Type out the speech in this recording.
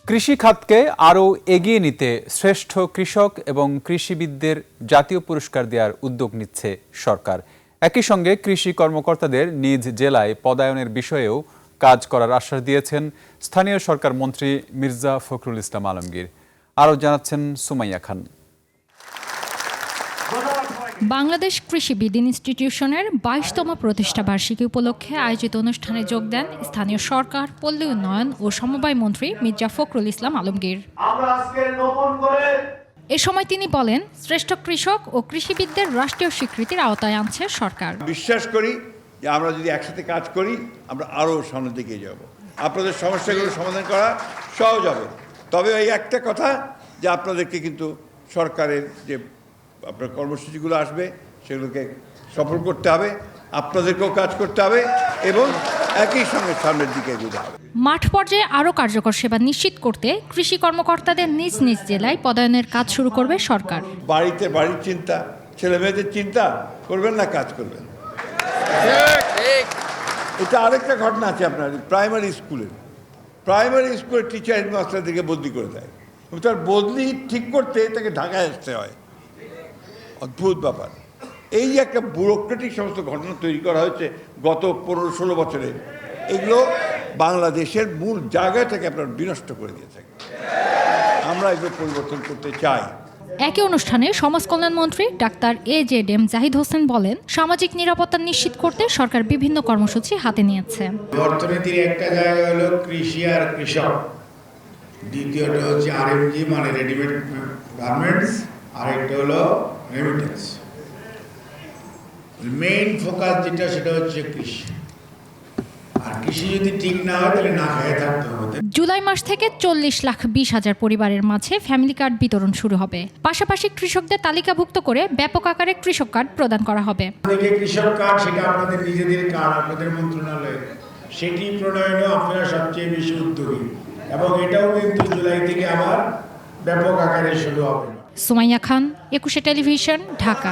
কৃষি খাতকে আরও এগিয়ে নিতে শ্রেষ্ঠ কৃষক এবং কৃষিবিদদের জাতীয় পুরস্কার দেওয়ার উদ্যোগ নিচ্ছে সরকার। একই সঙ্গে কৃষি কর্মকর্তাদের নিজ জেলায় পদায়নের বিষয়েও কাজ করার আশ্বাস দিয়েছেন স্থানীয় সরকার মন্ত্রী মির্জা ফখরুল ইসলাম আলমগীর। আরও জানাচ্ছেন সুমাইয়া খান। বাংলাদেশ কৃষিবিদ ইনস্টিটিউশনের ২২তম প্রতিষ্ঠা বার্ষিকী উপলক্ষে আয়োজিত অনুষ্ঠানে যোগ দেন স্থানীয় সরকার, পল্লী উন্নয়ন ও সমবায় মন্ত্রী মির্জা ফখরুল ইসলাম আলমগীর। এ সময় তিনি বলেন, শ্রেষ্ঠ কৃষক ও কৃষিবিদদের রাষ্ট্রীয় স্বীকৃতির আওতায় আনছে সরকার। বিশ্বাস করি যে আমরা যদি একসাথে কাজ করি আমরা আরও সামনের দিকে যাব, আপনাদের সমস্যাগুলো সমাধান করা সহজ হবে। তবে এই একটা কথা যে আপনাদেরকে কিন্তু সরকারের যে আপনার কর্মসূচিগুলো আসবে সেগুলোকে সফল করতে হবে, আপনাদেরকেও কাজ করতে হবে এবং একই সঙ্গে সামনের দিকে এগোতে হবে। মাঠ পর্যায়ে আরও কার্যকর সেবা নিশ্চিত করতে কৃষি কর্মকর্তাদের নিজ নিজ জেলায় পদায়নের কাজ শুরু করবে সরকার। বাড়ির চিন্তা, ছেলে মেয়েদের চিন্তা করবেন না, কাজ করবেন। এটা আরেকটা ঘটনা আছে আপনার প্রাইমারি স্কুলের টিচার হেডমাস্টারদেরকে বদলি করে দেয় এবং তার বদলি ঠিক করতে তাকে ঢাকায় আসতে হয়। অদ্ভুত ব্যাপার। এই যে একটা ব্যুরোক্রেটিক সমস্ত ঘটনা তৈরি করা হয়েছে গত 15-16 বছরে, এগুলো বাংলাদেশের মূল জায়গা থেকে আপনার বিনষ্ট করে দিয়েছে। আমরা এগুলো পরিবর্তন করতে চাই। একই অনুষ্ঠানে সমাজ কল্যাণ মন্ত্রী ডাক্তার AJM জাহিদ হোসেন বলেন, সামাজিক নিরাপত্তা নিশ্চিত করতে সরকার বিভিন্ন কর্মসূচি হাতে নিয়েছে। অর্থনীতির একটা জায়গা হলো কৃষি আর কৃষক, দ্বিতীয়টা হচ্ছে RMG মানে রেডিমেড গার্মেন্টস, আরেকটা হলো রেমিটেন্স। মেইন ফোকাস যেটা সেটা হচ্ছে কৃষি, আর কৃষি যদি ঠিক না হয় তাহলে না খেয়ে থাকতে হবে। জুলাই মাস থেকে 40,20,000 পরিবারের মাঝে ফ্যামিলি কার্ড বিতরণ শুরু হবে। পাশাপাশি কৃষকদের তালিকাভুক্ত করে ব্যাপক আকারে কৃষক কার্ড প্রদান করা হবে। কৃষক কার্ড সেটা আপনাদের নিজেদের কার্ড, আপনাদের মন্ত্রণালয় সেটি প্রণয়নে আপনারা সবচেয়ে বেশি উদ্যোগী এবং এটাও কিন্তু জুলাই থেকে আবার ব্যাপক আকারে শুরু হবে। সুমাইয়া খান, 21 টেলিভিশন, ঢাকা।